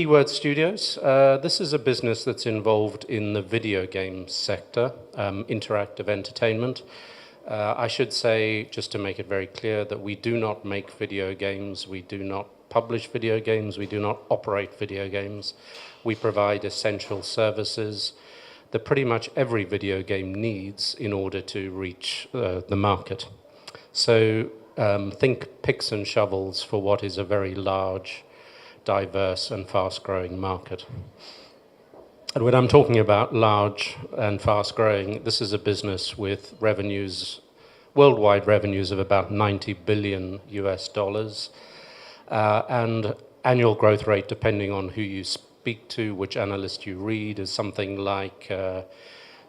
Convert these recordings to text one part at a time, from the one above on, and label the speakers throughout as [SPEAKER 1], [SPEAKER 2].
[SPEAKER 1] Keyword Studios. This is a business that's involved in the video game sector, interactive entertainment. I should say, just to make it very clear, that we do not make video games, we do not publish video games, we do not operate video games. We provide essential services that pretty much every video game needs in order to reach the market. So think picks and shovels for what is a very large, diverse and fast-growing market. And when I'm talking about large and fast-growing, this is a business with revenues, worldwide revenues of about $90 billion US, and annual growth rate, depending on who you speak to, which analyst you read, is something like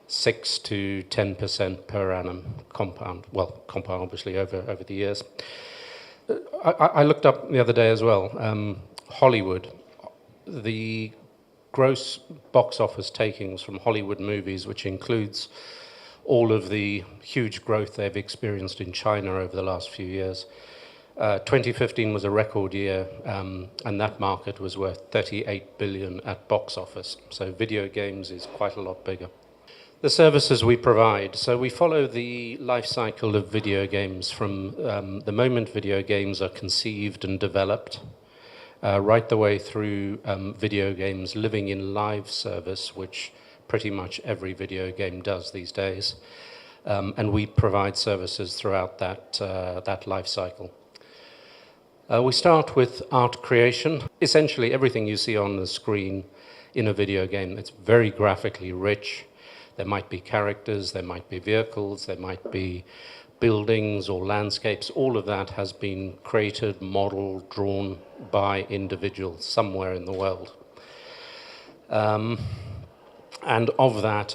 [SPEAKER 1] 6 to 10% per annum compound. Well, compound obviously over the years. I looked up the other day as well. Hollywood, the gross box office takings from Hollywood movies, which includes all of the huge growth they've experienced in China over the last few years. 2015 was a record year, and that market was worth $38 billion at box office. So video games is quite a lot bigger. The services we provide. So we follow the life cycle of video games from the moment video games are conceived and developed, right the way through video games living in live service, which pretty much every video game does these days. And we provide services throughout that life cycle. We start with art creation. Essentially everything you see on the screen in a video game, it's very graphically rich. There might be characters, there might be vehicles, there might be buildings or landscapes. All of that has been created, modeled, drawn by individuals somewhere in the world. And of that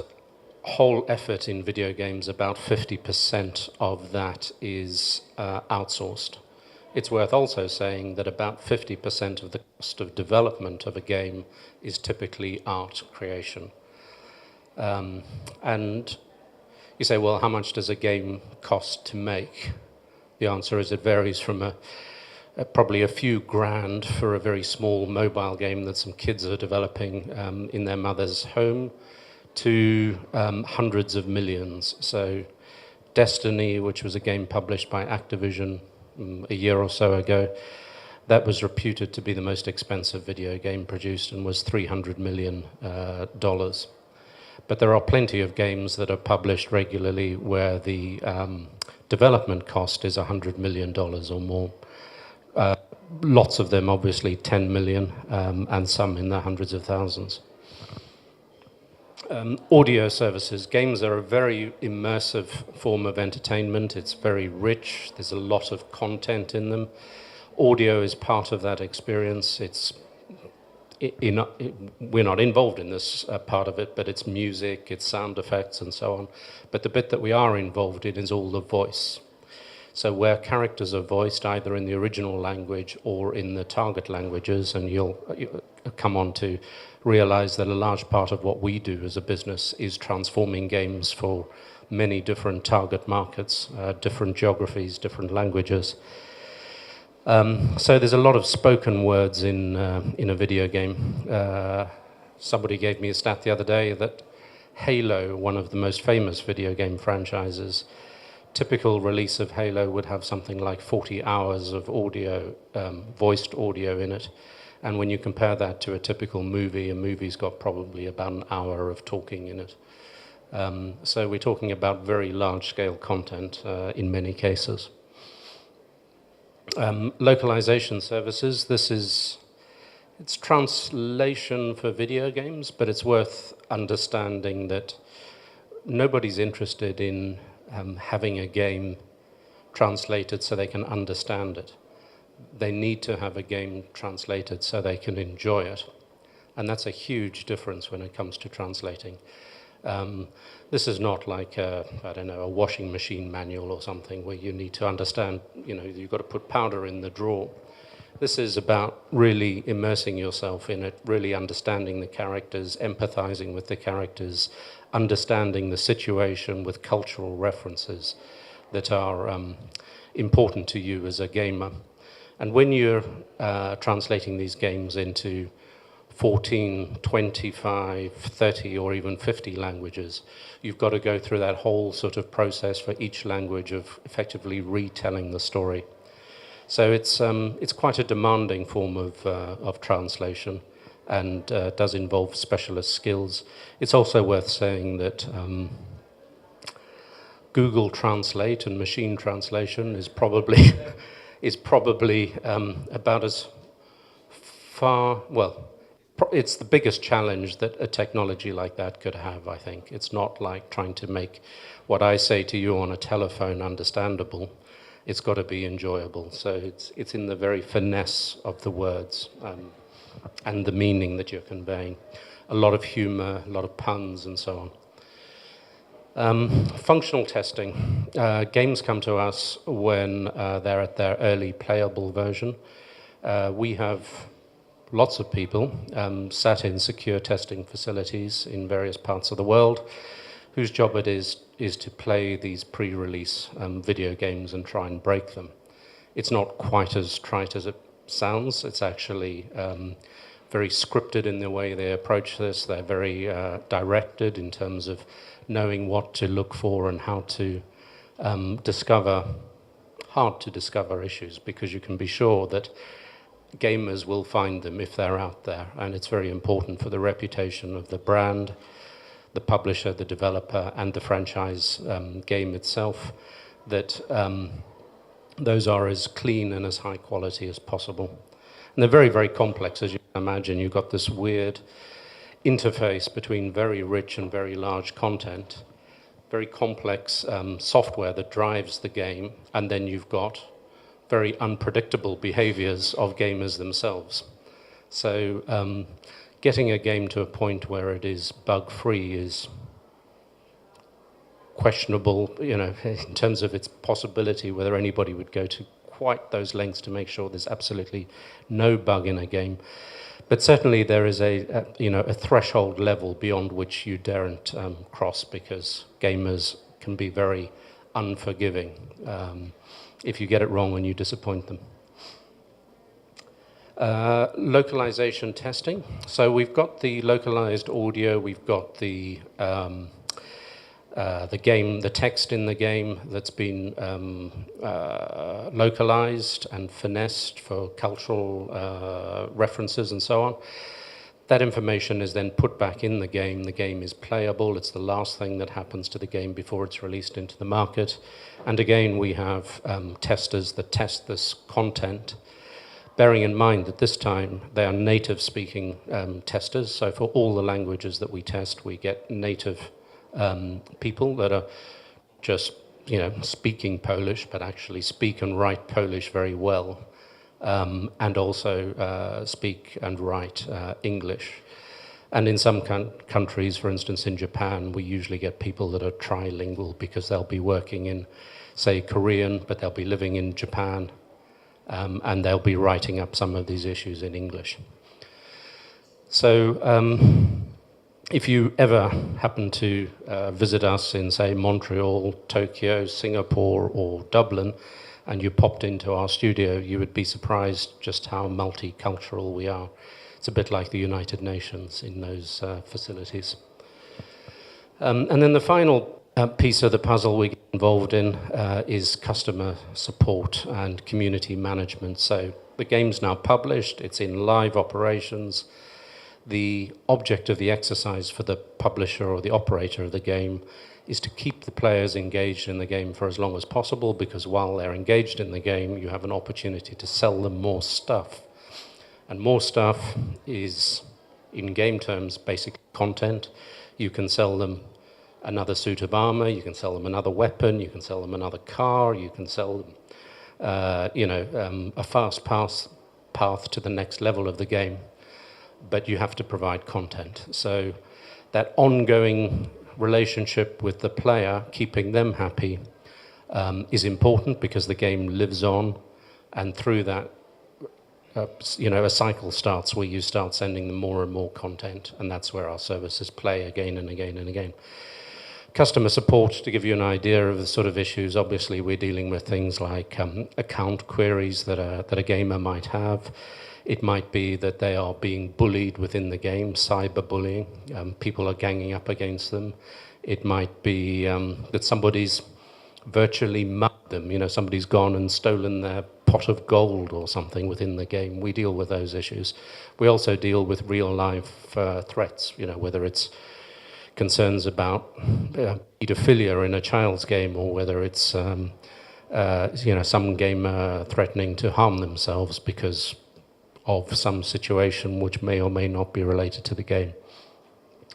[SPEAKER 1] whole effort in video games, about 50% of that is outsourced. It's worth also saying that about 50% of the cost of development of a game is typically art creation. And you say, well, how much does a game cost to make? The answer is it varies from probably a few grand for a very small mobile game that some kids are developing in their mother's home to hundreds of millions. So Destiny, which was a game published by Activision a year or so ago, that was reputed to be the most expensive video game produced and was $300 million. But there are plenty of games that are published regularly where the development cost is $100 million or more. Lots of them, obviously, 10 million, and some in the hundreds of thousands. Audio services. Games are a very immersive form of entertainment. It's very rich. There's a lot of content in them. Audio is part of that experience. We're not involved in this part of it, but it's music, it's sound effects and so on. But the bit that we are involved in is all the voice. So where characters are voiced either in the original language or in the target languages, and you'll come on to realize that a large part of what we do as a business is transforming games for many different target markets, different geographies, different languages. So there's a lot of spoken words in a video game. Somebody gave me a stat the other day that Halo, one of the most famous video game franchises, typical release of Halo would have something like 40 hours of audio, voiced audio in it. And when you compare that to a typical movie, a movie's got probably about an hour of talking in it. So we're talking about very large-scale content in many cases. Localization services. It's translation for video games, but it's worth understanding that nobody's interested in having a game translated so they can understand it. They need to have a game translated so they can enjoy it. And that's a huge difference when it comes to translating. This is not like a washing machine manual or something where you need to understand, you've got to put powder in the drawer. This is about really immersing yourself in it, really understanding the characters, empathizing with the characters, understanding the situation with cultural references that are important to you as a gamer. And when you're translating these games into 14, 25, 30, or even 50 languages. You've got to go through that whole sort of process for each language of effectively retelling the story. So it's quite a demanding form of translation, and does involve specialist skills. It's also worth saying that Google Translate and machine translation is probably about as far, well, it's the biggest challenge that a technology like that could have, I think. It's not like trying to make what I say to you on a telephone understandable. It's got to be enjoyable. So it's in the very finesse of the words and the meaning that you're conveying. A lot of humor, a lot of puns, and so on. Functional testing. Games come to us when they're at their early playable version. We have lots of people sat in secure testing facilities in various parts of the world whose job it is to play these pre-release video games and try and break them. It's not quite as trite as it sounds. It's actually very scripted in the way they approach this. They're very directed in terms of knowing what to look for and how to hard to discover issues, because you can be sure that gamers will find them if they're out there, and it's very important for the reputation of the brand, the publisher, the developer, and the franchise game itself, that those are as clean and as high quality as possible. And they're very, very complex, as you can imagine. You've got this weird interface between very rich and very large content, very complex software that drives the game, and then you've got very unpredictable behaviors of gamers themselves. So getting a game to a point where it is bug-free is questionable, in terms of its possibility, whether anybody would go to quite those lengths to make sure there's absolutely no bug in a game. But certainly there is a threshold level beyond which you daren't cross, because gamers can be very unforgiving if you get it wrong and you disappoint them. Localization testing. So we've got the localized audio, we've got the game, the text in the game that's been localized and finessed for cultural references and so on. That information is then put back in the game. The game is playable. It's the last thing that happens to the game before it's released into the market. And again, we have testers that test this content, bearing in mind that this time they are native-speaking testers. So for all the languages that we test, we get native people that are just, speaking Polish, but actually speak and write Polish very well. And also speak and write English. And in some countries, for instance in Japan, we usually get people that are trilingual, because they'll be working in, say, Korean, but they'll be living in Japan, and they'll be writing up some of these issues in English. So if you ever happen to visit us in, say, Montreal, Tokyo, Singapore, or Dublin, and you popped into our studio, you would be surprised just how multicultural we are. It's a bit like the United Nations in those facilities. And then the final piece of the puzzle we get involved in is customer support and community management. So the game's now published, it's in live operations. The object of the exercise for the publisher or the operator of the game is to keep the players engaged in the game for as long as possible, because while they're engaged in the game, you have an opportunity to sell them more stuff. And more stuff is, in game terms, basic content. You can sell them another suit of armor, you can sell them another weapon, you can sell them another car, you can sell them a fast path to the next level of the game. But you have to provide content. So that ongoing relationship with the player, keeping them happy, is important, because the game lives on, and through that, a cycle starts where you start sending them more and more content, and that's where our services play again and again and again. Customer support, to give you an idea of the sort of issues, obviously we're dealing with things like account queries that a gamer might have. It might be that they are being bullied within the game, cyberbullying. People are ganging up against them. It might be that somebody's virtually mugged them. You know, somebody's gone and stolen their pot of gold or something within the game. We deal with those issues. We also deal with real-life threats, you know, whether it's concerns about pedophilia in a child's game, or whether it's you know, some gamer threatening to harm themselves because of some situation which may or may not be related to the game.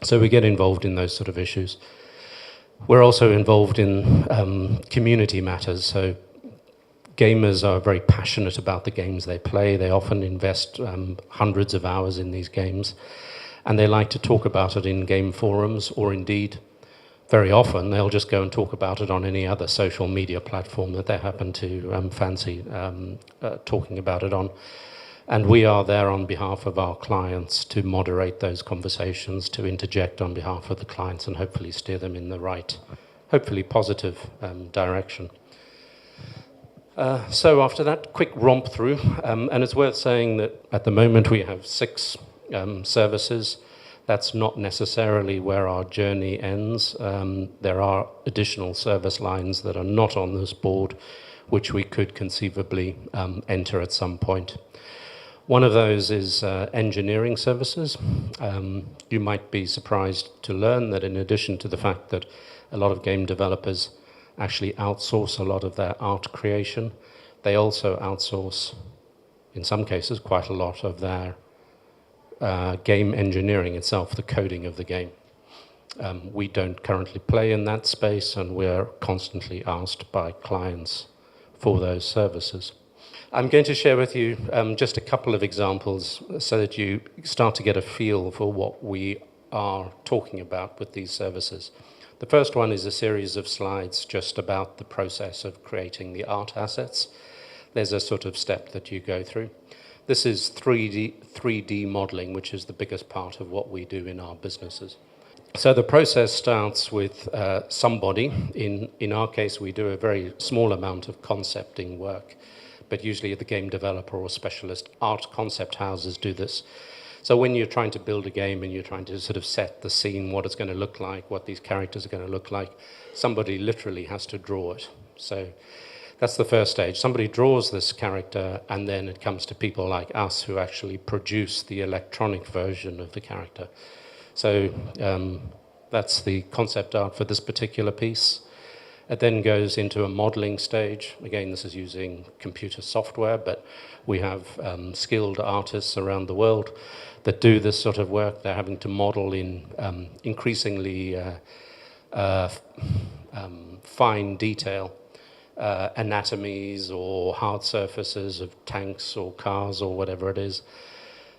[SPEAKER 1] So we get involved in those sort of issues. We're also involved in community matters. So gamers are very passionate about the games they play. They often invest hundreds of hours in these games, and they like to talk about it in game forums, or indeed, very often, they'll just go and talk about it on any other social media platform that they happen to fancy talking about it on. And we are there on behalf of our clients to moderate those conversations, to interject on behalf of the clients, and hopefully steer them in the right, hopefully positive direction. So after that quick romp through, and it's worth saying that at the moment we have 6 services. That's not necessarily where our journey ends. There are additional service lines that are not on this board, which we could conceivably enter at some point. One of those is engineering services. You might be surprised to learn that in addition to the fact that a lot of game developers actually outsource a lot of their art creation, they also outsource, in some cases, quite a lot of their game engineering itself, the coding of the game. We don't currently play in that space, and we're constantly asked by clients for those services. I'm going to share with you just a couple of examples so that you start to get a feel for what we are talking about with these services. The first one is a series of slides just about the process of creating the art assets. There's a sort of step that you go through. This is 3D modeling, which is the biggest part of what we do in our businesses. So the process starts with somebody. In our case, we do a very small amount of concepting work, but usually the game developer or specialist art concept houses do this. So when you're trying to build a game and you're trying to sort of set the scene, what it's going to look like, what these characters are going to look like, somebody literally has to draw it. So that's the first stage. Somebody draws this character, and then it comes to people like us who actually produce the electronic version of the character. So that's the concept art for this particular piece. It then goes into a modeling stage. Again, this is using computer software, but we have skilled artists around the world that do this sort of work. They're having to model in increasingly fine detail anatomies or hard surfaces of tanks or cars or whatever it is.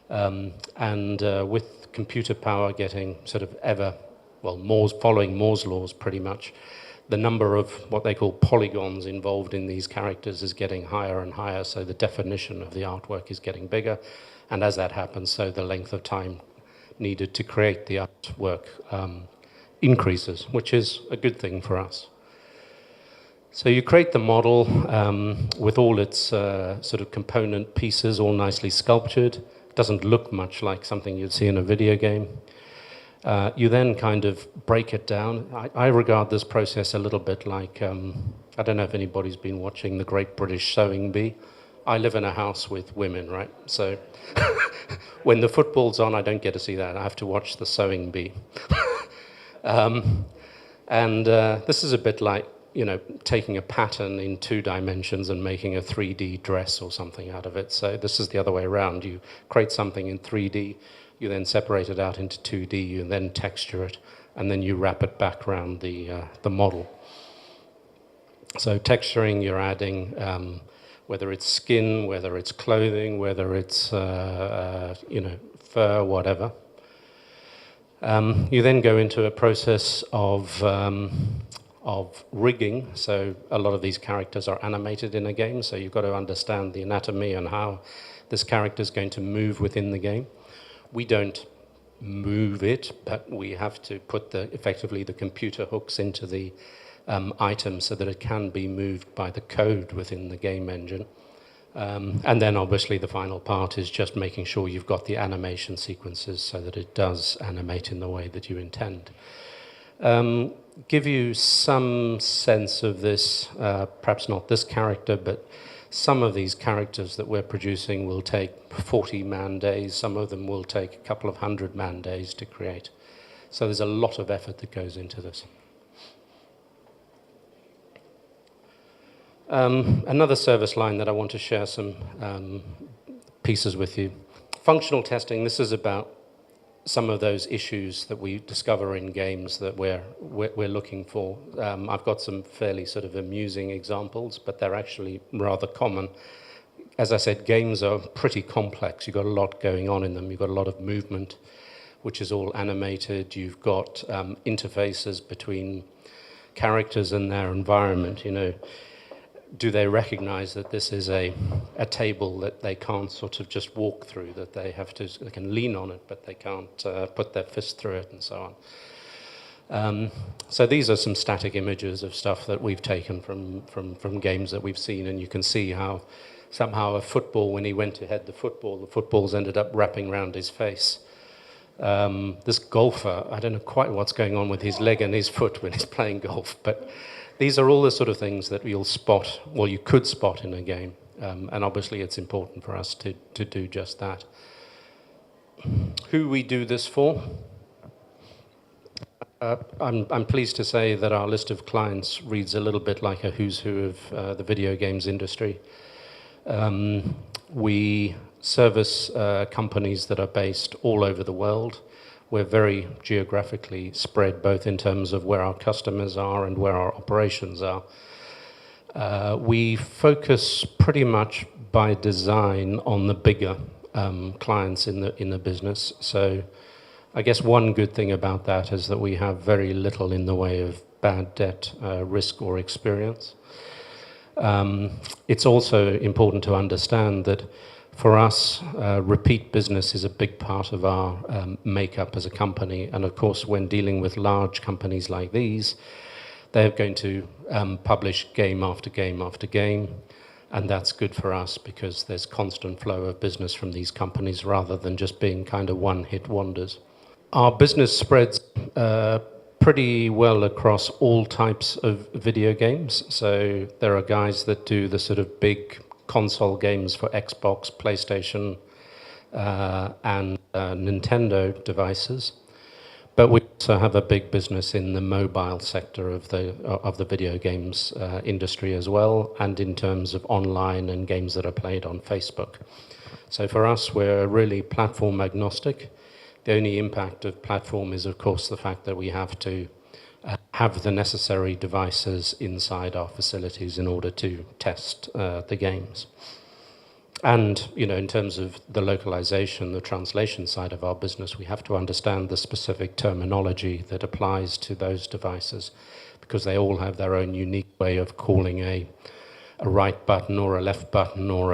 [SPEAKER 1] With computer power getting sort of following Moore's laws pretty much, the number of what they call polygons involved in these characters is getting higher and higher, so the definition of the artwork is getting bigger. And as that happens, so the length of time needed to create the artwork increases, which is a good thing for us. So you create the model with all its sort of component pieces all nicely sculptured. It doesn't look much like something you'd see in a video game. You then kind of break it down. I regard this process a little bit like, I don't know if anybody's been watching The Great British Sewing Bee. I live in a house with women, right? So when the football's on, I don't get to see that. I have to watch the sewing bee. This is a bit like, you know, taking a pattern in 2 dimensions and making a 3D dress or something out of it. So this is the other way around. You create something in 3D, you then separate it out into 2D, you then texture it, and then you wrap it back around the model. So texturing, you're adding whether it's skin, whether it's clothing, whether it's you know, fur, whatever. You then go into a process of rigging. So a lot of these characters are animated in a game, so you've got to understand the anatomy and how this character is going to move within the game. We don't move it, but we have to put effectively the computer hooks into the item so that it can be moved by the code within the game engine. And then obviously the final part is just making sure you've got the animation sequences so that it does animate in the way that you intend. Give you some sense of this, perhaps not this character, but some of these characters that we're producing will take 40 man days. Some of them will take a couple of 100 man days to create. So there's a lot of effort that goes into this. Another service line that I want to share some pieces with you. Functional testing, this is about some of those issues that we discover in games that we're looking for. I've got some fairly sort of amusing examples, but they're actually rather common. As I said, games are pretty complex. You've got a lot going on in them. You've got a lot of movement, which is all animated. You've got interfaces between characters and their environment. You know, do they recognize that this is a table that they can't sort of just walk through, that they can lean on it, but they can't put their fist through it, and so on. So these are some static images of stuff that we've taken from games that we've seen, and you can see how somehow a football, when he went to head the footballs ended up wrapping around his face. This golfer, I don't know quite what's going on with his leg and his foot when he's playing golf, but these are all the sort of things that you'll spot, well, you could spot in a game, and obviously it's important for us to do just that. Who we do this for? I'm pleased to say that our list of clients reads a little bit like a who's who of the video games industry. We service companies that are based all over the world. We're very geographically spread, both in terms of where our customers are and where our operations are. We focus pretty much by design on the bigger clients in the business. So I guess one good thing about that is that we have very little in the way of bad debt risk or experience. It's also important to understand that for us, repeat business is a big part of our makeup as a company. And of course, when dealing with large companies like these, they're going to publish game after game after game. And that's good for us because there's constant flow of business from these companies rather than just being kind of one-hit wonders. Our business spreads pretty well across all types of video games. So there are guys that do the sort of big console games for Xbox, PlayStation, and Nintendo devices. But we also have a big business in the mobile sector of the video games industry as well, and in terms of online and games that are played on Facebook. So for us, we're really platform agnostic. The only impact of platform is, of course, the fact that we have to have the necessary devices inside our facilities in order to test the games. And, you know, in terms of the localization, the translation side of our business, we have to understand the specific terminology that applies to those devices because they all have their own unique way of calling a right button or a left button or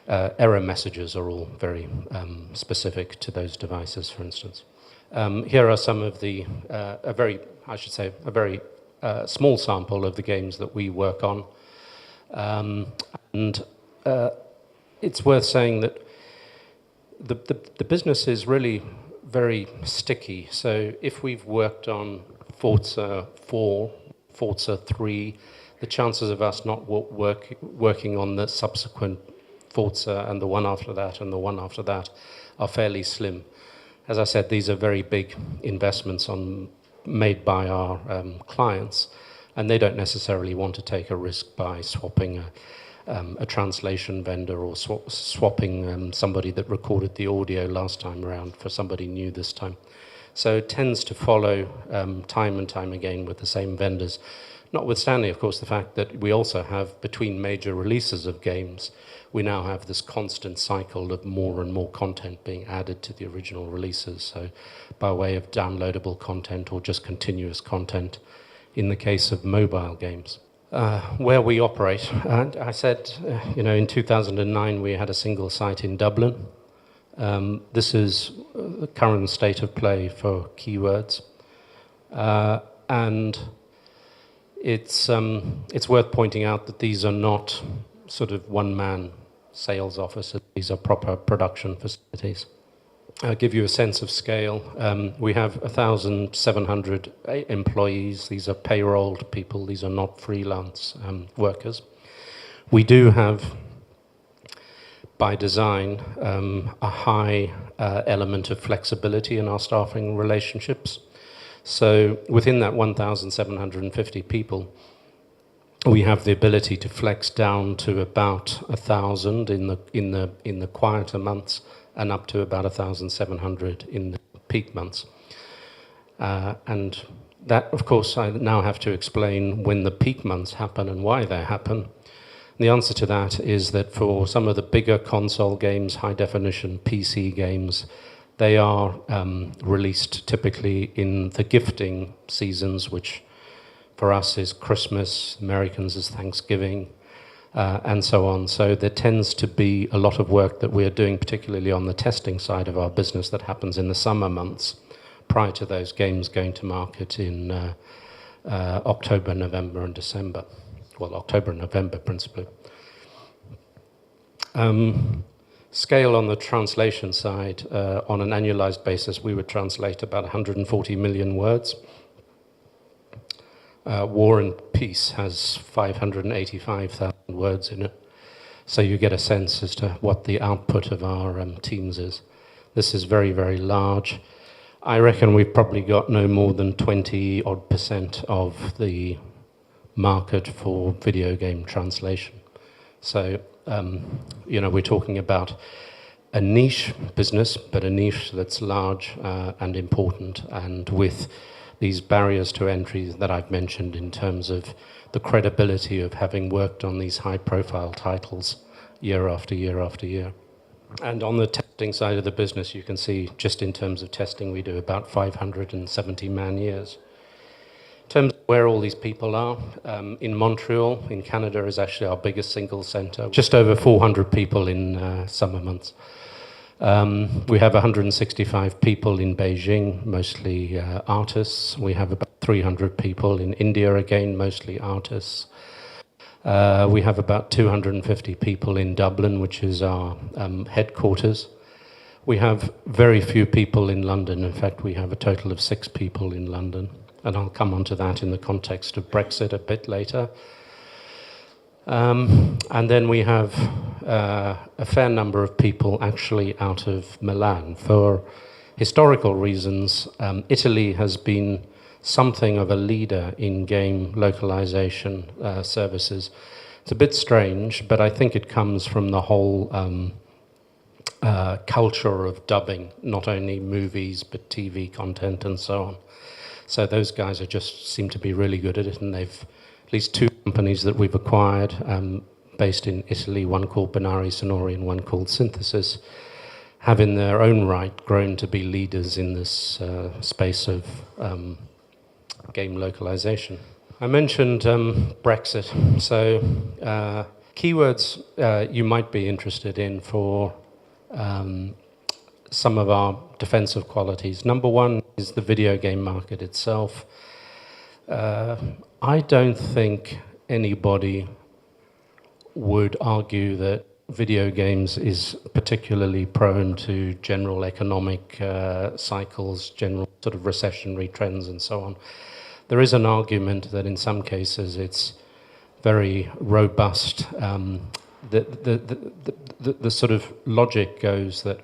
[SPEAKER 1] error messages are all very specific to those devices, for instance. Here are some of the, a very small sample of the games that we work on. And it's worth saying that the business is really very sticky. So if we've worked on Forza 4, Forza 3, the chances of us not working on the subsequent Forza and the one after that and the one after that are fairly slim. As I said, these are very big investments made by our clients, and they don't necessarily want to take a risk by swapping a translation vendor or swapping somebody that recorded the audio last time around for somebody new this time. So it tends to follow time and time again with the same vendors, notwithstanding, of course, the fact that we also have, between major releases of games, we now have this constant cycle of more and more content being added to the original releases, so by way of downloadable content or just continuous content in the case of mobile games. Where we operate, and I said, in 2009 we had a single site in Dublin. This is the current state of play for Keywords. And it's worth pointing out that these are not sort of one-man sales offices. These are proper production facilities. I'll give you a sense of scale. We have 1,700 employees. These are payrolled people. These are not freelance workers. We do have, by design, a high element of flexibility in our staffing relationships. So within that 1,750 people, we have the ability to flex down to about 1,000 in the quieter months, and up to about 1,700 in the peak months. And that, of course, I now have to explain when the peak months happen and why they happen. The answer to that is that for some of the bigger console games, high-definition PC games, they are released typically in the gifting seasons, which for us is Christmas, Americans is Thanksgiving, and so on. So there tends to be a lot of work that we are doing, particularly on the testing side of our business, that happens in the summer months, prior to those games going to market in October, November, and December. Well, October and November, principally. Scale on the translation side, on an annualized basis, we would translate about 140 million words. War and Peace has 585,000 words in it. So you get a sense as to what the output of our teams is. This is very, very large. I reckon we've probably got no more than 20% of the market for video game translation. So, we're talking about a niche business, but a niche that's large and important, and with these barriers to entry that I've mentioned in terms of the credibility of having worked on these high-profile titles year after year after year. And on the testing side of the business, you can see just in terms of testing, we do about 570 man-years. In terms of where all these people are, in Montreal, in Canada, is actually our biggest single center. Just over 400 people in summer months. We have 165 people in Beijing, mostly artists. We have about 300 people in India, again, mostly artists. We have about 250 people in Dublin, which is our headquarters. We have very few people in London. In fact, we have a total of 6 people in London. And I'll come on to that in the context of Brexit a bit later. And then we have a fair number of people actually out of Milan. For historical reasons, Italy has been something of a leader in game localization services. It's a bit strange, but I think it comes from the whole culture of dubbing, not only movies, but TV content and so on. So those guys seem to be really good at it, and they've at least 2 companies that we've acquired based in Italy, one called Binari Sonori and one called Synthesis, have in their own right grown to be leaders in this space of game localization. I mentioned Brexit, so keywords you might be interested in for some of our defensive qualities. Number one is the video game market itself. I don't think anybody would argue that video games is particularly prone to general economic cycles, general sort of recessionary trends and so on. There is an argument that in some cases it's very robust. The sort of logic goes that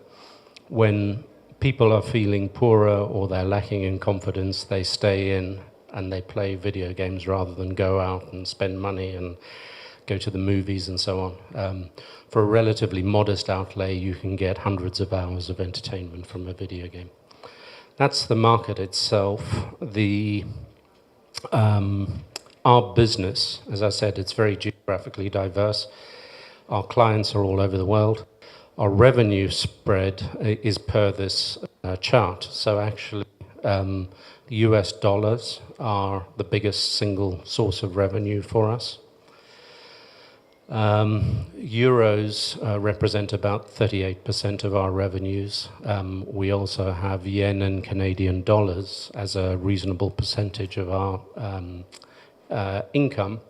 [SPEAKER 1] when people are feeling poorer or they're lacking in confidence, they stay in and they play video games rather than go out and spend money and go to the movies and so on. For a relatively modest outlay, you can get hundreds of hours of entertainment from a video game. That's the market itself. Our business, as I said, it's very geographically diverse. Our clients are all over the world. Our revenue spread is per this chart. So actually, US dollars are the biggest single source of revenue for us. Euros represent about 38% of our revenues. We also have yen and Canadian dollars as a reasonable percentage of our income.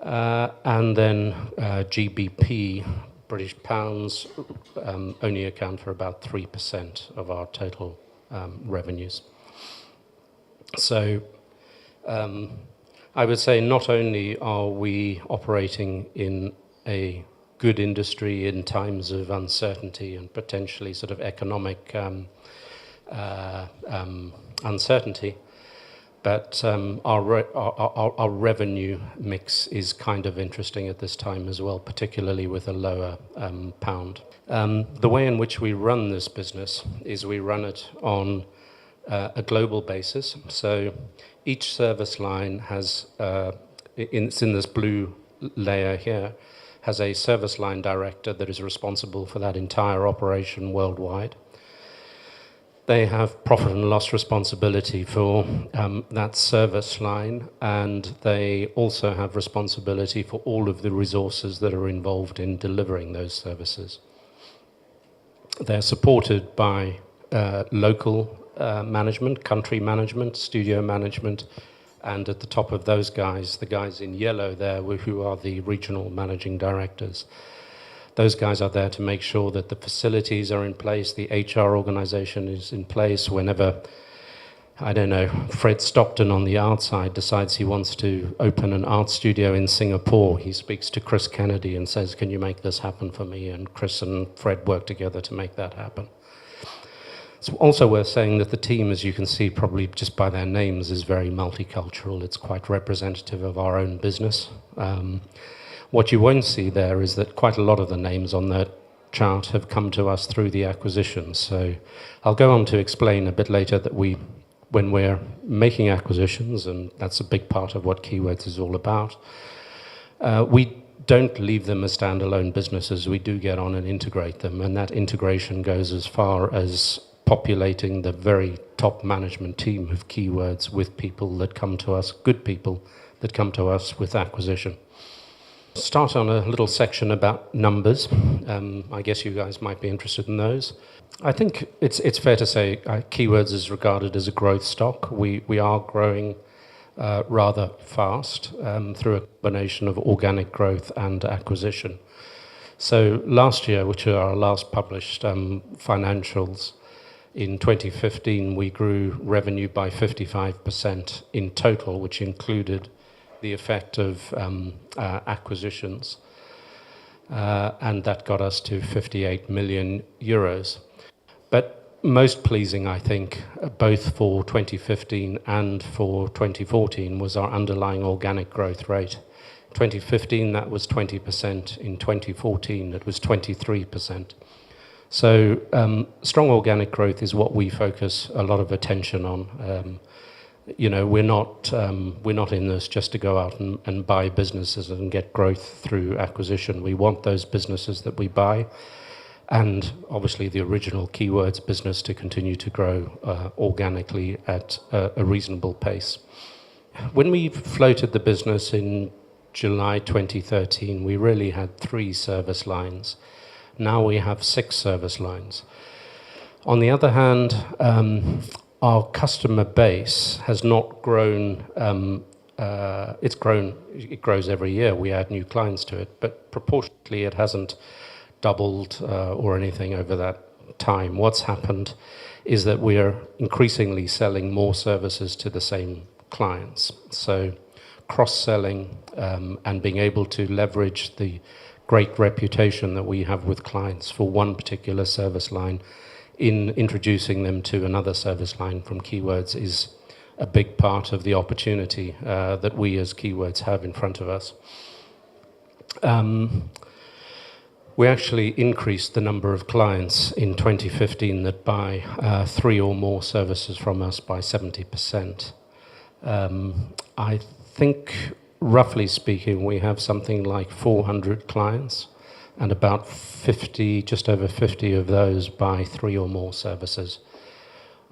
[SPEAKER 1] And then GBP, British pounds, only account for about 3% of our total revenues. So I would say not only are we operating in a good industry in times of uncertainty and potentially sort of economic uncertainty, but our revenue mix is kind of interesting at this time as well, particularly with a lower pound. The way in which we run this business is we run it on a global basis. So each service line has, it's in this blue layer here, has a service line director that is responsible for that entire operation worldwide. They have profit and loss responsibility for that service line, and they also have responsibility for all of the resources that are involved in delivering those services. They're supported by local management, country management, studio management, and at the top of those guys, the guys in yellow there, who are the regional managing directors. Those guys are there to make sure that the facilities are in place, the HR organization is in place. Whenever, I don't know, Fred Stockton on the art side decides he wants to open an art studio in Singapore, he speaks to Chris Kennedy and says, can you make this happen for me? And Chris and Fred work together to make that happen. It's also worth saying that the team, as you can see probably just by their names, is very multicultural. It's quite representative of our own business. What you won't see there is that quite a lot of the names on that chart have come to us through the acquisitions. So I'll go on to explain a bit later that when we're making acquisitions, and that's a big part of what Keywords is all about, we don't leave them as standalone businesses. We do get on and integrate them, and that integration goes as far as populating the very top management team of Keywords with people that come to us, good people that come to us with acquisition. Start on a little section about numbers. I guess you guys might be interested in those. I think it's fair to say Keywords is regarded as a growth stock. We are growing rather fast through a combination of organic growth and acquisition. So last year, which are our last published financials, in 2015 we grew revenue by 55% in total, which included the effect of acquisitions, and that got us to 58 million euros. But most pleasing, I think, both for 2015 and for 2014, was our underlying organic growth rate. 2015, that was 20%. In 2014, it was 23%. So strong organic growth is what we focus a lot of attention on. You know, we're not in this just to go out and buy businesses and get growth through acquisition. We want those businesses that we buy, and obviously the original Keywords business, to continue to grow organically at a reasonable pace. When we floated the business in July 2013, we really had 3 service lines. Now we have 6 service lines. On the other hand, our customer base has not grown. It grows every year. We add new clients to it, but proportionately it hasn't doubled or anything over that time. What's happened is that we are increasingly selling more services to the same clients. So cross-selling and being able to leverage the great reputation that we have with clients for one particular service line in introducing them to another service line from Keywords is a big part of the opportunity that we as Keywords have in front of us. We actually increased the number of clients in 2015 that buy 3 or more services from us by 70%. I think, roughly speaking, we have something like 400 clients, and about 50, just over 50 of those buy 3 or more services.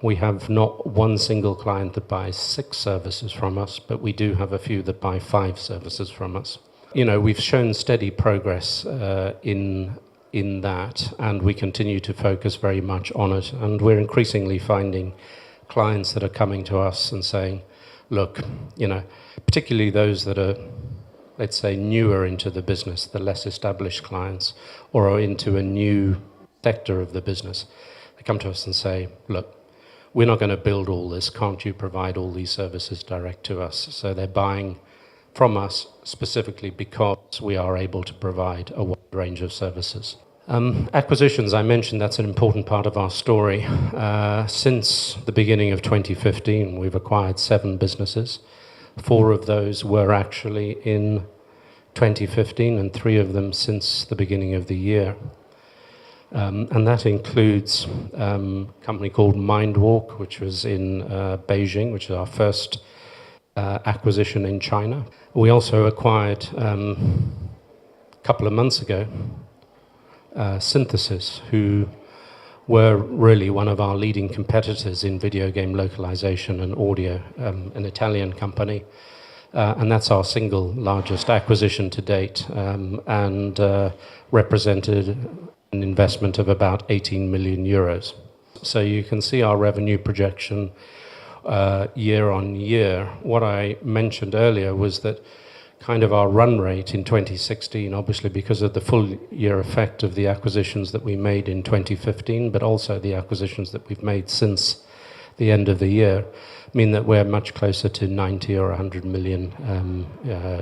[SPEAKER 1] We have not one single client that buys 6 services from us, but we do have a few that buy 5 services from us. You know, we've shown steady progress in that, and we continue to focus very much on it. And we're increasingly finding clients that are coming to us and saying, look, you know, particularly those that are let's say, newer into the business, the less established clients, or are into a new sector of the business, they come to us and say, look, we're not going to build all this. Can't you provide all these services direct to us? So they're buying from us specifically because we are able to provide a wide range of services. Acquisitions, I mentioned that's an important part of our story. Since the beginning of 2015, we've acquired 7 businesses. 4 of those were actually in 2015 and 3 of them since the beginning of the year. And that includes a company called Mindwalk, which was in Beijing, which is our first acquisition in China. We also acquired, a couple of months ago, Synthesis, who were really one of our leading competitors in video game localization and audio, an Italian company. And that's our single largest acquisition to date, and represented an investment of about 18 million euros. So you can see our revenue projection year on year. What I mentioned earlier was that kind of our run rate in 2016, obviously because of the full year effect of the acquisitions that we made in 2015, but also the acquisitions that we've made since the end of the year, mean that we're much closer to 90 or 100 million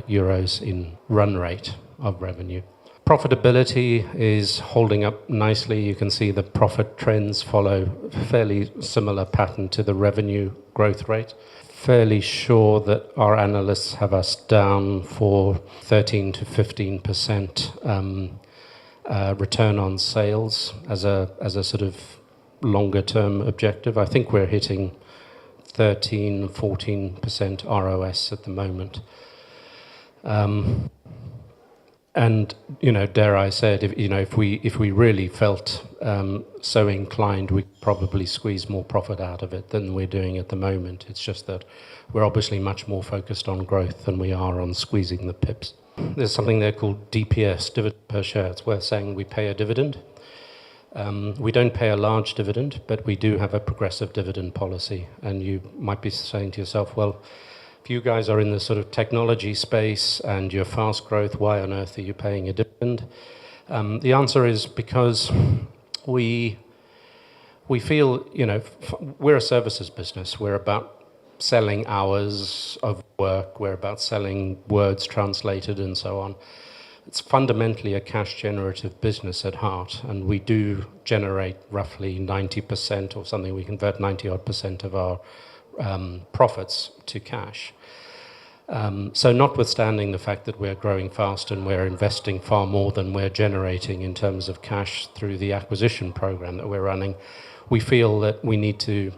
[SPEAKER 1] euros in run rate of revenue. Profitability is holding up nicely. You can see the profit trends follow a fairly similar pattern to the revenue growth rate. Fairly sure that our analysts have us down for 13 to 15% return on sales as a sort of longer term objective. I think we're hitting 13, 14% ROS at the moment. And dare I say it, if we really felt so inclined, we'd probably squeeze more profit out of it than we're doing at the moment. It's just that we're obviously much more focused on growth than we are on squeezing the pips. There's something there called DPS, dividend per share. It's worth saying we pay a dividend. We don't pay a large dividend, but we do have a progressive dividend policy. And you might be saying to yourself, well, if you guys are in the sort of technology space and you're fast growth, why on earth are you paying a dividend? The answer is because we feel, we're a services business. We're about selling hours of work. We're about selling words translated and so on. It's fundamentally a cash generative business at heart, and we do generate roughly 90% or something. We convert 90% of our profits to cash. So notwithstanding the fact that we're growing fast and we're investing far more than we're generating in terms of cash through the acquisition program that we're running, we feel that we need to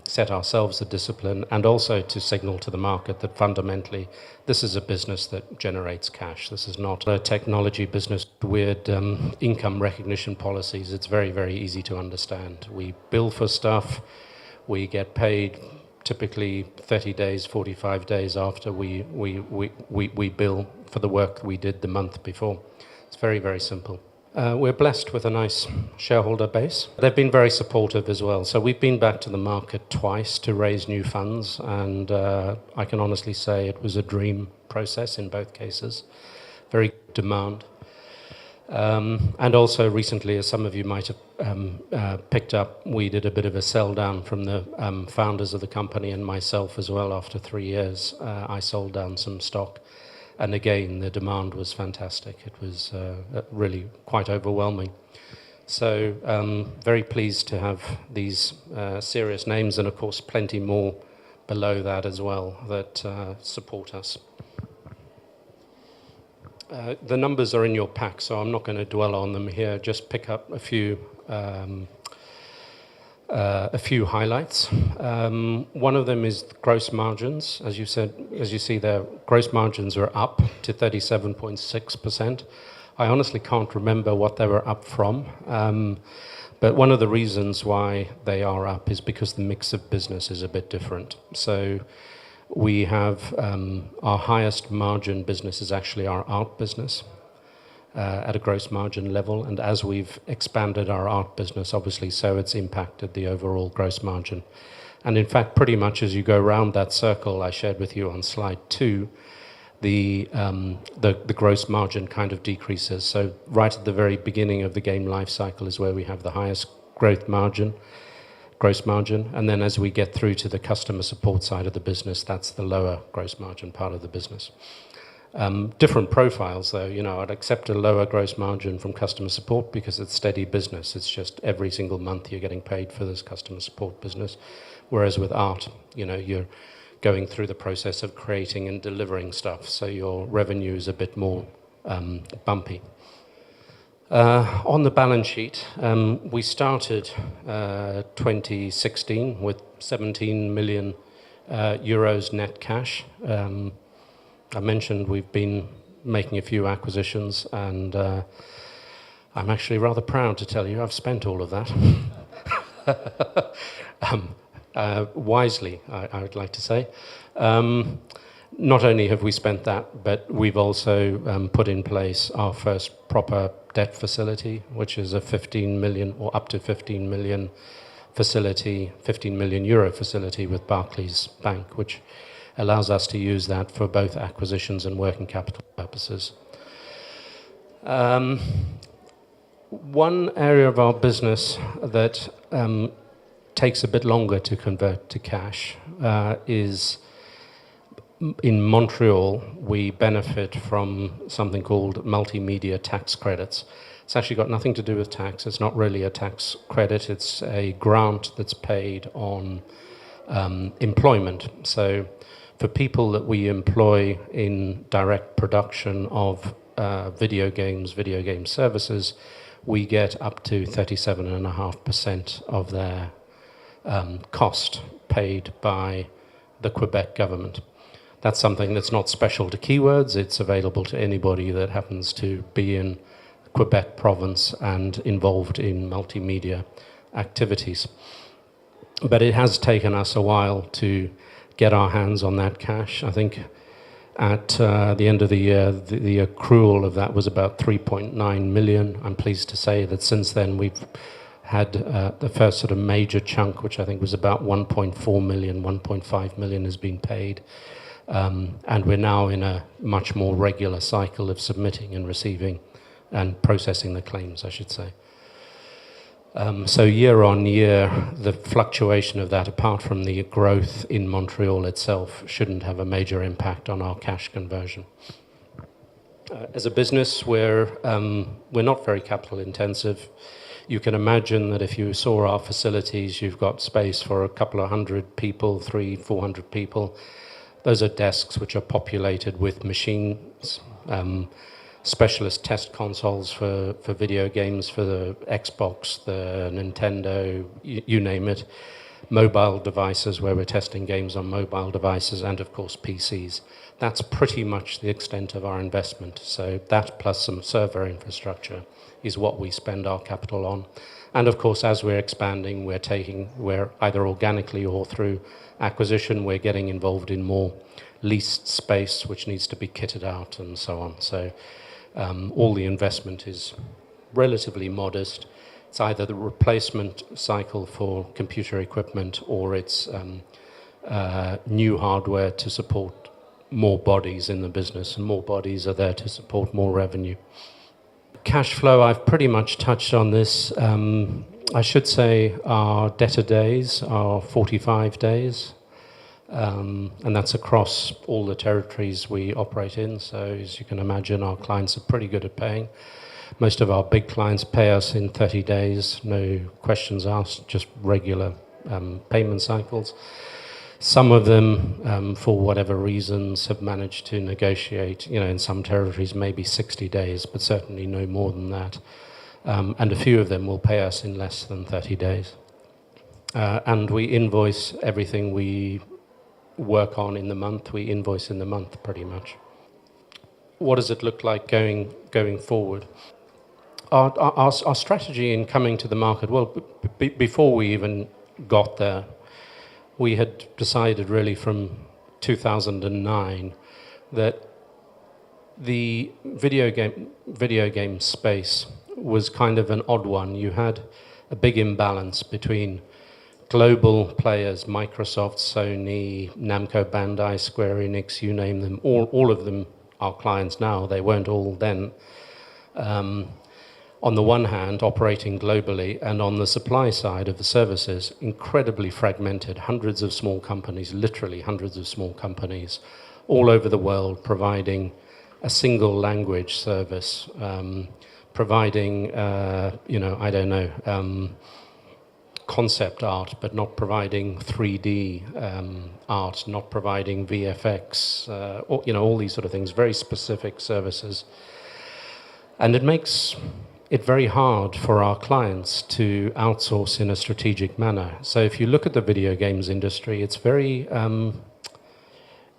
[SPEAKER 1] set ourselves a discipline and also to signal to the market that fundamentally this is a business that generates cash. This is not a technology business with weird income recognition policies. It's very, very easy to understand. We bill for stuff. We get paid typically 30 days, 45 days after we bill for the work we did the month before. It's very, very simple. We're blessed with a nice shareholder base. They've been very supportive as well. So we've been back to the market twice to raise new funds, and I can honestly say it was a dream process in both cases. Very good demand. And also recently, as some of you might have picked up, we did a bit of a sell down from the founders of the company and myself as well. After 3 years, I sold down some stock. And again, the demand was fantastic. It was really quite overwhelming. So very pleased to have these serious names, and of course plenty more below that as well that support us. The numbers are in your pack, so I'm not going to dwell on them here. Just pick up a few highlights. One of them is gross margins. As you see there, gross margins are up to 37.6%. I honestly can't remember what they were up from, but one of the reasons why they are up is because the mix of business is a bit different. So we have our highest margin business is actually our art business at a gross margin level, and as we've expanded our art business, obviously, so it's impacted the overall gross margin. And in fact, pretty much as you go around that circle I shared with you on slide 2, the gross margin kind of decreases. So right at the very beginning of the game life cycle is where we have the highest gross margin, and then as we get through to the customer support side of the business, that's the lower gross margin part of the business. Different profiles, though. I'd accept a lower gross margin from customer support because it's steady business. It's just every single month you're getting paid for this customer support business. Whereas with art, you're going through the process of creating and delivering stuff, so your revenue is a bit more bumpy. On the balance sheet, we started 2016 with 17 million euros net cash. I mentioned we've been making a few acquisitions, and I'm actually rather proud to tell you I've spent all of that. Wisely, I would like to say. Not only have we spent that, but we've also put in place our first proper debt facility, which is a 15 million or up to 15 million facility, 15 million euro facility with Barclays Bank, which allows us to use that for both acquisitions and working capital purposes. One area of our business that takes a bit longer to convert to cash is in Montreal. We benefit from something called multimedia tax credits. It's actually got nothing to do with tax. It's not really a tax credit. It's a grant that's paid on employment. So for people that we employ in direct production of video game services, we get up to 37.5% of their cost paid by the Quebec government. That's something that's not special to Keywords. It's available to anybody that happens to be in Quebec province and involved in multimedia activities. But it has taken us a while to get our hands on that cash. I think at the end of the year, the accrual of that was about 3.9 million. I'm pleased to say that since then we've had the first sort of major chunk, which I think was about 1.4 million, 1.5 million has been paid. And we're now in a much more regular cycle of submitting and receiving and processing the claims, I should say. So year on year, the fluctuation of that, apart from the growth in Montreal itself, shouldn't have a major impact on our cash conversion. As a business, we're not very capital intensive. You can imagine that if you saw our facilities, you've got space for a couple of hundred people, 300-400 people. Those are desks which are populated with machines, specialist test consoles for video games, for the Xbox, the Nintendo, you name it, mobile devices where we're testing games on mobile devices, and of course PCs. That's pretty much the extent of our investment. So that plus some server infrastructure is what we spend our capital on. And of course, as we're expanding, we're either organically or through acquisition, we're getting involved in more leased space, which needs to be kitted out and so on. So all the investment is relatively modest. It's either the replacement cycle for computer equipment or it's new hardware to support more bodies in the business, and more bodies are there to support more revenue. Cash flow, I've pretty much touched on this. I should say our debtor days are 45 days, and that's across all the territories we operate in. So as you can imagine, our clients are pretty good at paying. Most of our big clients pay us in 30 days, no questions asked, just regular payment cycles. Some of them, for whatever reasons, have managed to negotiate, in some territories, maybe 60 days, but certainly no more than that. And a few of them will pay us in less than 30 days. And we invoice everything we work on in the month. We invoice in the month, pretty much. What does it look like going forward? Our strategy in coming to the market, well, before we even got there, we had decided really from 2009 that the video game space was kind of an odd one. You had a big imbalance between global players, Microsoft, Sony, Namco Bandai, Square Enix, you name them, all of them are clients now. They weren't all then. On the one hand, operating globally, and on the supply side of the services, incredibly fragmented, hundreds of small companies, literally hundreds of small companies, all over the world, providing a single language service, providing, concept art, but not providing 3D art, not providing VFX, all these sort of things, very specific services. And it makes it very hard for our clients to outsource in a strategic manner. So if you look at the video games industry, it's very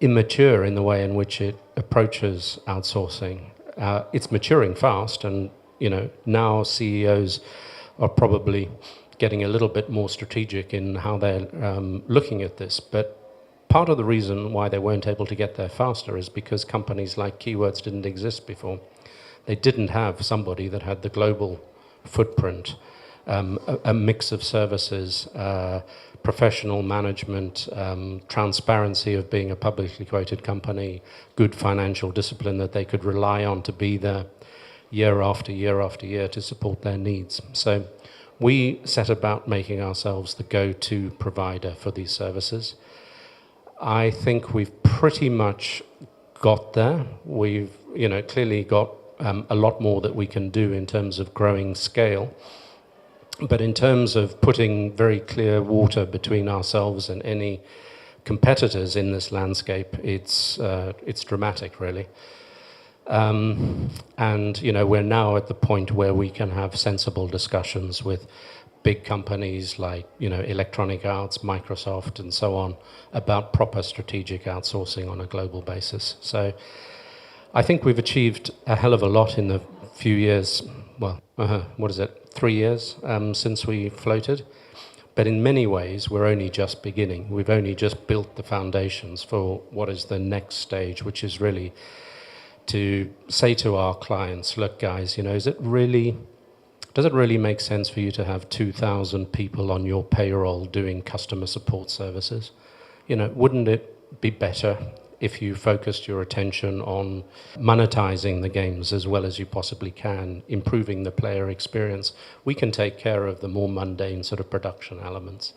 [SPEAKER 1] immature in the way in which it approaches outsourcing. It's maturing fast, and now CEOs are probably getting a little bit more strategic in how they're looking at this. But part of the reason why they weren't able to get there faster is because companies like Keywords didn't exist before. They didn't have somebody that had the global footprint, a mix of services, professional management, transparency of being a publicly quoted company, good financial discipline that they could rely on to be there year after year after year to support their needs. So we set about making ourselves the go-to provider for these services. I think we've pretty much got there. We've clearly got a lot more that we can do in terms of growing scale. But in terms of putting very clear water between ourselves and any competitors in this landscape, it's dramatic, really. And we're now at the point where we can have sensible discussions with big companies like Electronic Arts, Microsoft, and so on about proper strategic outsourcing on a global basis. So I think we've achieved a hell of a lot in the few years, 3 years since we floated. But in many ways, we're only just beginning. We've only just built the foundations for what is the next stage, which is really to say to our clients, look, guys, does it really make sense for you to have 2,000 people on your payroll doing customer support services? Wouldn't it be better if you focused your attention on monetizing the games as well as you possibly can, improving the player experience? We can take care of the more mundane sort of production elements.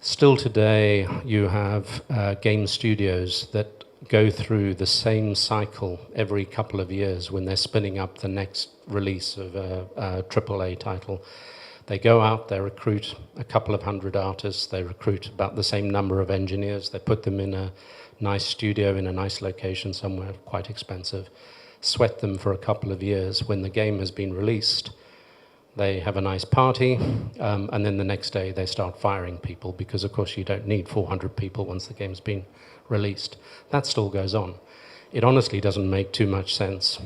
[SPEAKER 1] Still today, you have game studios that go through the same cycle every couple of years when they're spinning up the next release of a AAA title. They go out, they recruit a couple of hundred artists, they recruit about the same number of engineers, they put them in a nice studio in a nice location somewhere quite expensive, sweat them for a couple of years. When the game has been released, they have a nice party, and then the next day they start firing people because, of course, you don't need 400 people once the game's been released. That still goes on. It honestly doesn't make too much sense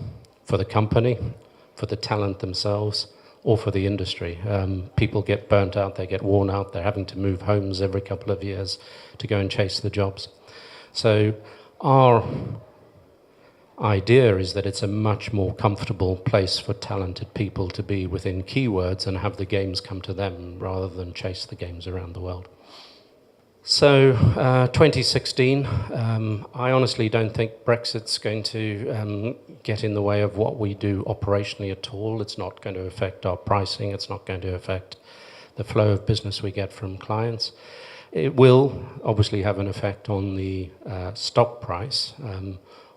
[SPEAKER 1] for the company, for the talent themselves, or for the industry. People get burnt out, they get worn out, they're having to move homes every couple of years to go and chase the jobs. So our idea is that it's a much more comfortable place for talented people to be within Keywords and have the games come to them rather than chase the games around the world. So 2016, I honestly don't think Brexit's going to get in the way of what we do operationally at all. It's not going to affect our pricing. It's not going to affect the flow of business we get from clients. It will obviously have an effect on the stock price,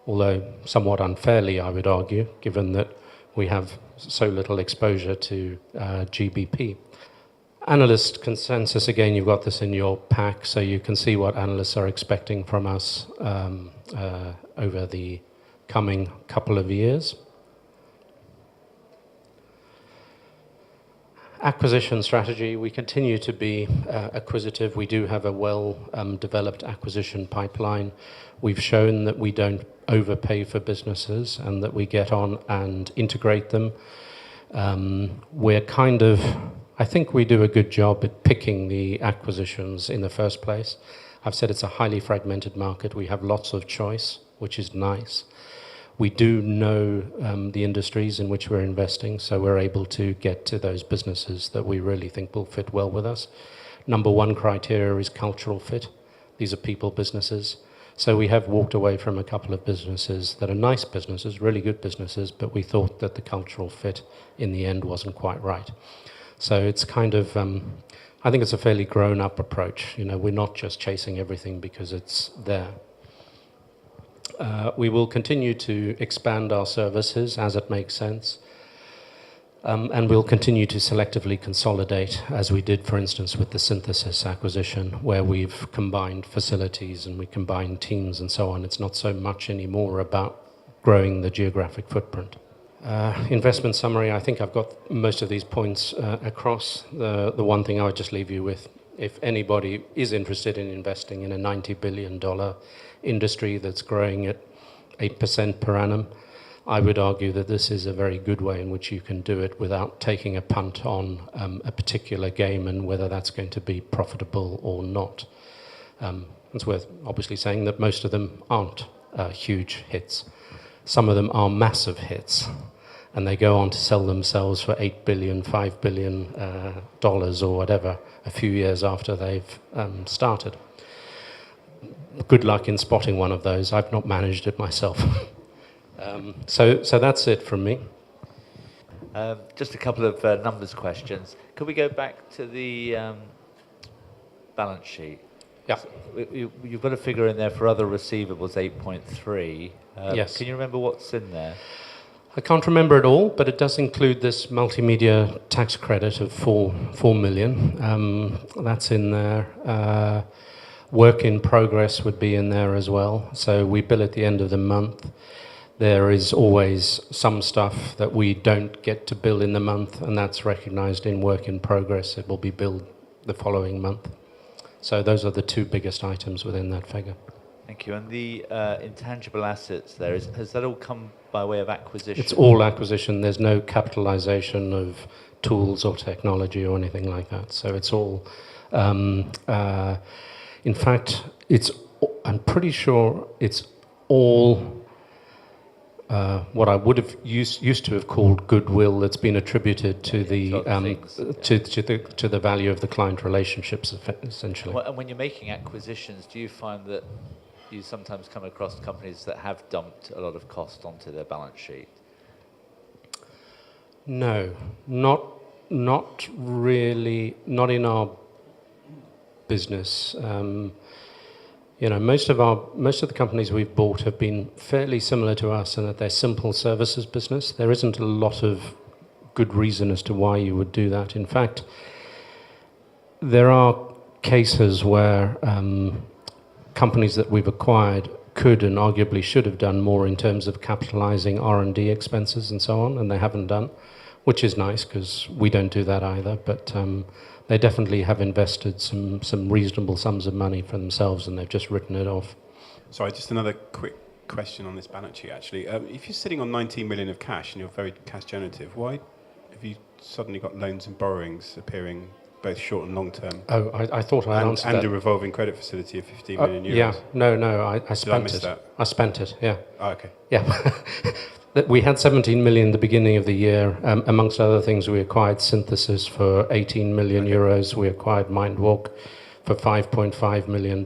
[SPEAKER 1] although somewhat unfairly, I would argue, given that we have so little exposure to GBP. Analyst consensus, again, you've got this in your pack, so you can see what analysts are expecting from us over the coming couple of years. Acquisition strategy, we continue to be acquisitive. We do have a well-developed acquisition pipeline. We've shown that we don't overpay for businesses and that we get on and integrate them. I think we do a good job at picking the acquisitions in the first place. I've said it's a highly fragmented market. We have lots of choice, which is nice. We do know the industries in which we're investing, so we're able to get to those businesses that we really think will fit well with us. Number one criteria is cultural fit. These are people businesses. So we have walked away from a couple of businesses that are nice businesses, really good businesses, but we thought that the cultural fit in the end wasn't quite right. So it's kind of, I think it's a fairly grown-up approach. You know, we're not just chasing everything because it's there. We will continue to expand our services as it makes sense. And we'll continue to selectively consolidate, as we did, for instance, with the Synthesis acquisition, where we've combined facilities and we combined teams and so on. It's not so much anymore about growing the geographic footprint. Investment summary, I think I've got most of these points across. The one thing I would just leave you with, if anybody is interested in investing in a $90 billion industry that's growing at 8% per annum, I would argue that this is a very good way in which you can do it without taking a punt on a particular game and whether that's going to be profitable or not. It's worth obviously saying that most of them aren't huge hits. Some of them are massive hits, and they go on to sell themselves for $8 billion, $5 billion dollars or whatever a few years after they've started. Good luck in spotting one of those. I've not managed it myself. So that's it from me.
[SPEAKER 2] Just a couple of numbers questions. Could we go back to the balance sheet?
[SPEAKER 1] Yeah.
[SPEAKER 2] So you've got a figure in there for other receivables, 8.3.
[SPEAKER 1] Yes.
[SPEAKER 2] Can you remember what's in there?
[SPEAKER 1] I can't remember it all, but it does include this multimedia tax credit of $4 million. That's in there. Work in progress would be in there as well. So we bill at the end of the month. There is always some stuff that we don't get to bill in the month, and that's recognized in work in progress. It will be billed the following month. So those are the two biggest items within that figure.
[SPEAKER 2] Thank you. And the intangible assets there, has that all come by way of acquisition?
[SPEAKER 1] It's all acquisition. There's no capitalization of tools or technology or anything like that. So it's all, in fact, I'm pretty sure it's all what I would have used to have called goodwill that's been attributed to the to the value of the client relationships, essentially.
[SPEAKER 2] Well, and when you're making acquisitions, do you find that you sometimes come across companies that have dumped a lot of cost onto their balance sheet?
[SPEAKER 1] No, not really, not in our business. You know, most of the companies we've bought have been fairly similar to us in that they're simple services business. There isn't a lot of good reason as to why you would do that. In fact, there are cases where companies that we've acquired could and arguably should have done more in terms of capitalizing R&D expenses and so on, and they haven't done, which is nice because we don't do that either. But they definitely have invested some reasonable sums of money for themselves, and they've just written it off.
[SPEAKER 3] Sorry, just another quick question on this balance sheet, actually. If you're sitting on 19 million of cash and you're very cash generative, why have you suddenly got loans and borrowings appearing both short and long term?
[SPEAKER 1] Oh, I thought I answered that.
[SPEAKER 3] And a revolving credit facility of 15 million euros.
[SPEAKER 1] Yeah, no, I spent
[SPEAKER 3] miss
[SPEAKER 1] it.
[SPEAKER 3] that?
[SPEAKER 1] I spent it, yeah.
[SPEAKER 3] Oh, okay.
[SPEAKER 1] Yeah. We had 17 million at the beginning of the year. Amongst other things, we acquired Synthesis for 18 million euros. We acquired MindWalk for $5.5 million.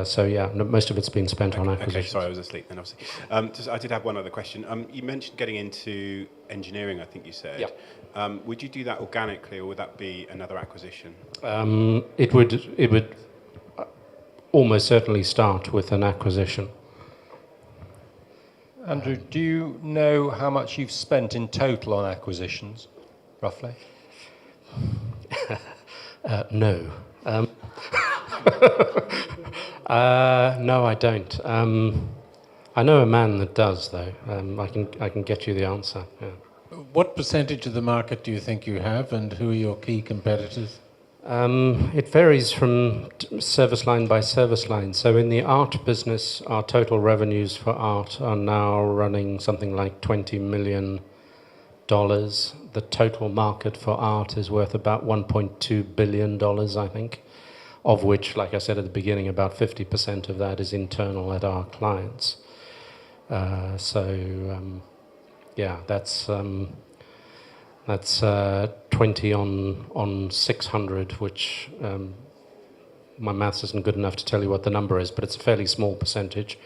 [SPEAKER 1] So, yeah, most of it's been spent on acquisitions.
[SPEAKER 3] Okay, sorry, I was asleep then, obviously. I did have one other question. You mentioned getting into engineering, I think you said.
[SPEAKER 1] Yeah.
[SPEAKER 3] Would you do that organically, or would that be another acquisition?
[SPEAKER 1] It would almost certainly start with an acquisition.
[SPEAKER 4] Andrew, do you know how much you've spent in total on acquisitions, roughly?
[SPEAKER 1] No. No, I don't. I know a man that does, though. I can get you the answer. Yeah.
[SPEAKER 5] What percentage of the market do you think you have, and who are your key competitors?
[SPEAKER 1] It varies from service line by service line. So in the art business, our total revenues for art are now running something like $20 million. The total market for art is worth about $1.2 billion, I think. of which, like I said at the beginning, about 50% of that is internal at our clients. Yeah, that's 20 on 600, which my maths isn't good enough to tell you what the number is, but it's a fairly small percentage.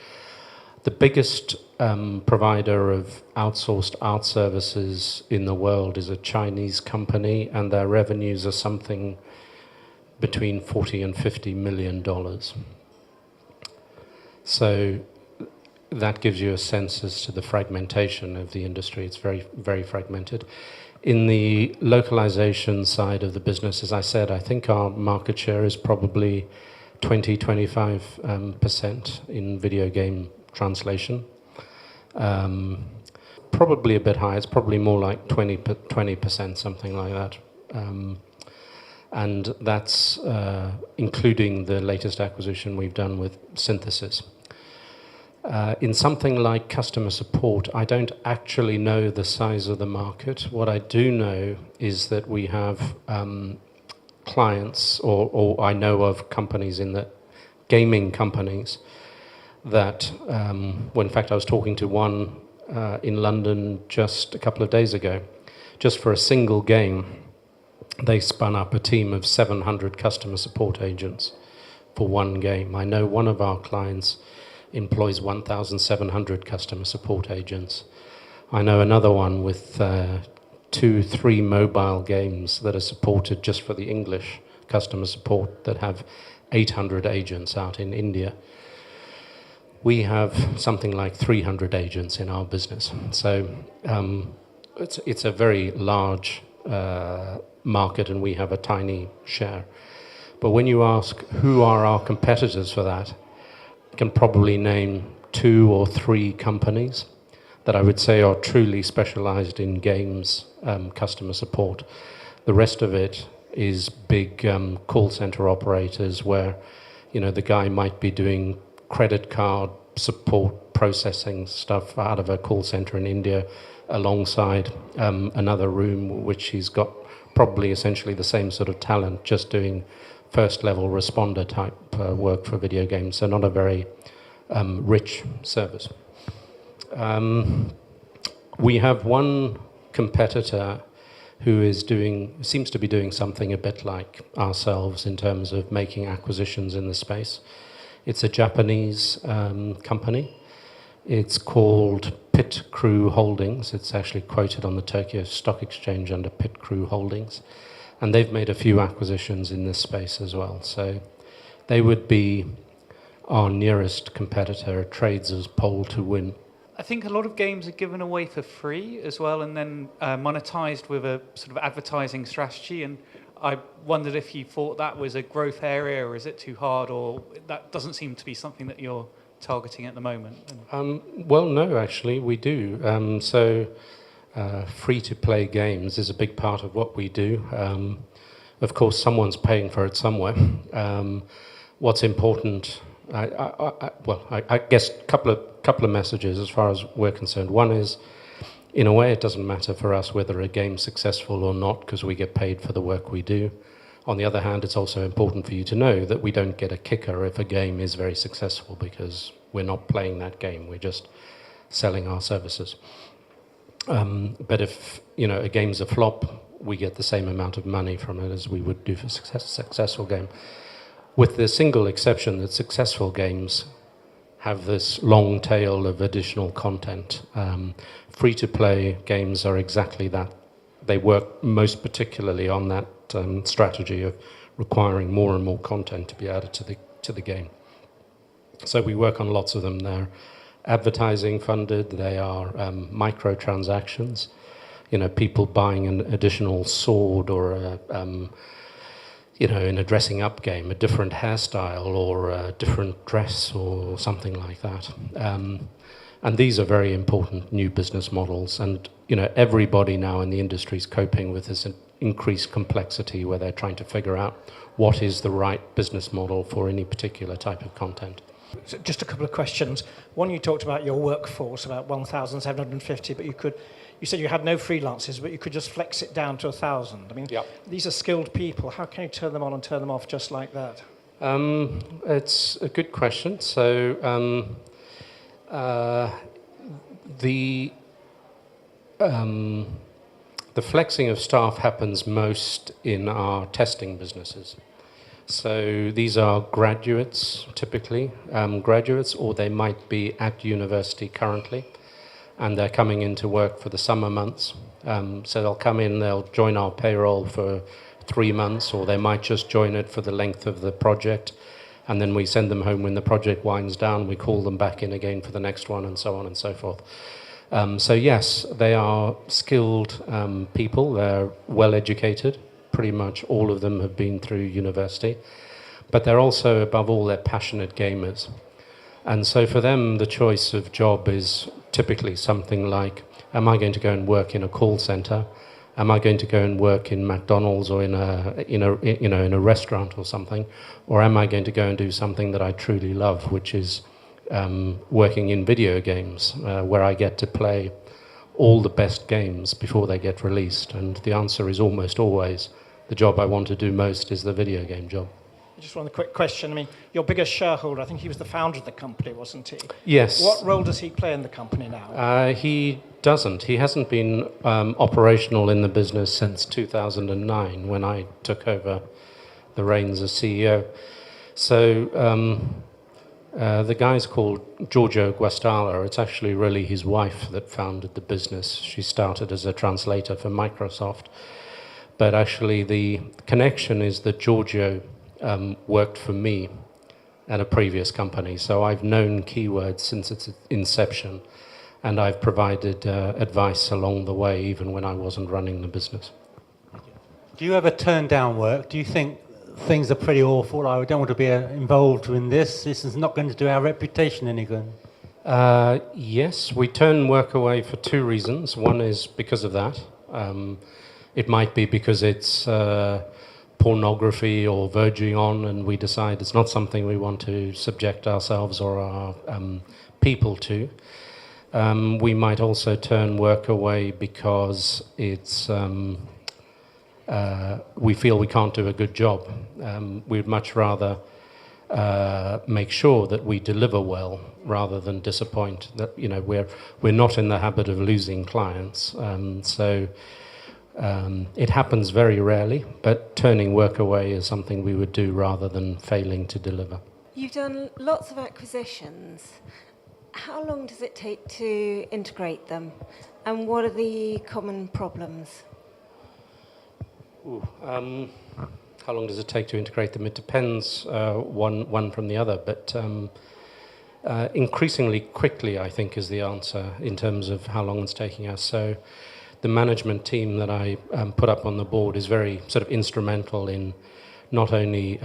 [SPEAKER 1] The biggest provider of outsourced art services in the world is a Chinese company, and their revenues are something between $40 and $50 million. So that gives you a sense as to the fragmentation of the industry. It's very, very fragmented. In the localization side of the business, as I said, I think our market share is probably 20-25% in video game translation. Probably a bit high. It's probably more like 20%, something like that. And that's including the latest acquisition we've done with Synthesis. In something like customer support, I don't actually know the size of the market. What I do know is that we have clients, or I know of companies in the gaming companies that, well, in fact, I was talking to one in London just a couple of days ago. Just for a single game, they spun up a team of 700 customer support agents for one game. I know one of our clients employs 1,700 customer support agents. I know another one with 2-3 mobile games that are supported just for the English customer support that have 800 agents out in India. We have something like 300 agents in our business. So it's a very large market, and we have a tiny share. But when you ask who are our competitors for that, I can probably name 2 or 3 companies that I would say are truly specialized in games customer support. The rest of it is big call center operators where, you know, the guy might be doing credit card support processing stuff out of a call center in India alongside another room which he's got probably essentially the same sort of talent, just doing first level responder type work for video games, so not a very rich service. We have one competitor who seems to be doing something a bit like ourselves in terms of making acquisitions in the space. It's a Japanese company. It's called Pit Crew Holdings. It's actually quoted on the Tokyo Stock Exchange under Pit Crew Holdings. And they've made a few acquisitions in this space as well. So they would be our nearest competitor, a traders' poll to win.
[SPEAKER 6] I think a lot of games are given away for free as well, and then monetized with a sort of advertising strategy. And I wondered if you thought that was a growth area, or is it too hard, or that doesn't seem to be something that you're targeting at the moment?
[SPEAKER 1] Well, no, actually, we do. Free-to-play games is a big part of what we do. Of course, someone's paying for it somewhere. What's important, I guess a couple of messages as far as we're concerned. One is, in a way, it doesn't matter for us whether a game's successful or not, because we get paid for the work we do. On the other hand, it's also important for you to know that we don't get a kicker if a game is very successful, because we're not playing that game, we're just selling our services. But if, you know, a game's a flop, we get the same amount of money from it as we would do for a successful game. With the single exception that successful games have this long tail of additional content. Free-to-play games are exactly that. They work most particularly on that strategy of requiring more and more content to be added to the game. So we work on lots of them. They're advertising funded, they are microtransactions, you know, people buying an additional sword or you know, in a dressing up game, a different hairstyle or a different dress or something like that. And these are very important new business models. And, you know, everybody now in the industry is coping with this increased complexity where they're trying to figure out what is the right business model for any particular type of content.
[SPEAKER 7] So just a couple of questions. One, you talked about your workforce, about 1,750, but you said you had no freelancers, but you could just flex it down to 1,000. I mean,
[SPEAKER 1] Yep.
[SPEAKER 7] These are skilled people. How can you turn them on and turn them off just like that?
[SPEAKER 1] It's a good question. So the the flexing of staff happens most in our testing businesses. So these are graduates, typically, graduates, or they might be at university currently, and they're coming into work for the summer months. So they'll come in, they'll join our payroll for 3 months, or they might just join it for the length of the project, and then we send them home when the project winds down. We call them back in again for the next one, and so on and so forth. So yes, they are skilled people. They're well educated. Pretty much all of them have been through university, but they're also, above all, they're passionate gamers. And so for them, the choice of job is typically something like, am I going to go and work in a call center? Am I going to go and work in McDonald's or in a restaurant or something? Or am I going to go and do something that I truly love, which is working in video games, where I get to play all the best games before they get released? And the answer is almost always, the job I want to do most is the video game job.
[SPEAKER 7] Just one quick question. I mean, your biggest shareholder, I think he was the founder of the company, wasn't he?
[SPEAKER 1] Yes.
[SPEAKER 7] What role does he play in the company now?
[SPEAKER 1] He doesn't. He hasn't been operational in the business since 2009, when I took over the reins as CEO. So the guy's called Giorgio Guastalla. It's actually really his wife that founded the business. She started as a translator for Microsoft. But actually the connection is that Giorgio worked for me at a previous company. So I've known Keywords since its inception, and I've provided advice along the way, even when I wasn't running the business.
[SPEAKER 8] Do you ever turn down work? Do you think things are pretty awful? I don't want to be involved in this. This is not going to do our reputation any good.
[SPEAKER 1] Yes, we turn work away for 2 reasons. One is because of that. It might be because it's pornography or verging on, and we decide it's not something we want to subject ourselves or our people to. We might also turn work away because it's we feel we can't do a good job. We'd much rather make sure that we deliver well rather than disappoint. That, you know, we're not in the habit of losing clients, so it happens very rarely. But turning work away is something we would do rather than failing to deliver.
[SPEAKER 9] You've done lots of acquisitions. How long does it take to integrate them, and what are the common problems?
[SPEAKER 1] How long does it take to integrate them? It depends one from the other, but increasingly quickly, I think, is the answer in terms of how long it's taking us. So the management team that I put up on the board is very sort of instrumental in not only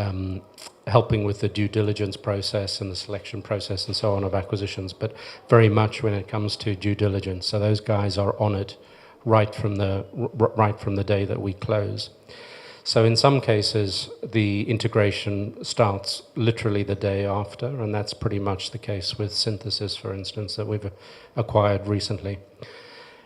[SPEAKER 1] helping with the due diligence process and the selection process and so on of acquisitions, but very much when it comes to due diligence. So those guys are on it right from the day that we close. So in some cases, the integration starts literally the day after, and that's pretty much the case with Synthesis, for instance, that we've acquired recently.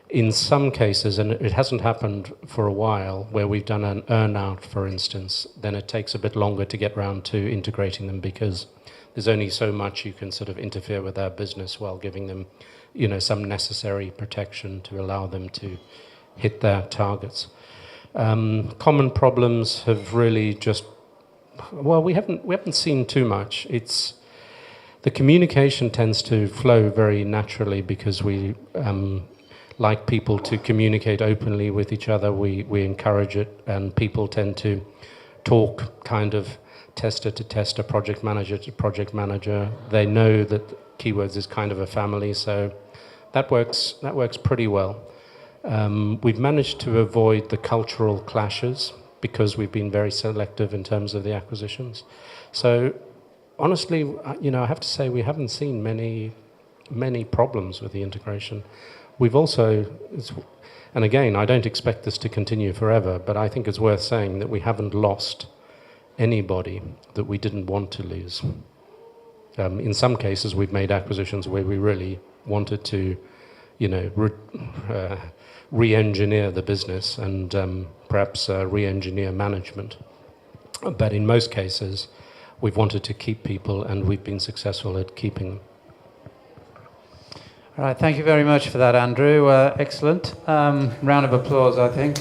[SPEAKER 1] In some cases, and it hasn't happened for a while, where we've done an earn-out, for instance, then it takes a bit longer to get round to integrating them, because there's only so much you can sort of interfere with their business while giving them, you know, some necessary protection to allow them to hit their targets. Common problems have really just, well, we haven't seen too much. It's the communication tends to flow very naturally because we like people to communicate openly with each other. We encourage it, and people tend to talk kind of tester to tester, project manager to project manager. They know that Keywords is kind of a family, so that works pretty well. We've managed to avoid the cultural clashes because we've been very selective in terms of the acquisitions. So honestly, you know, I have to say we haven't seen many problems with the integration. We've also, and again, I don't expect this to continue forever, but I think it's worth saying that we haven't lost anybody that we didn't want to lose. In some cases, we've made acquisitions where we really wanted to, you know, re-engineer the business and perhaps re-engineer management. But in most cases, we've wanted to keep people, and we've been successful at keeping them.
[SPEAKER 10] All right, thank you very much for that, Andrew. Excellent. Round of applause, I think.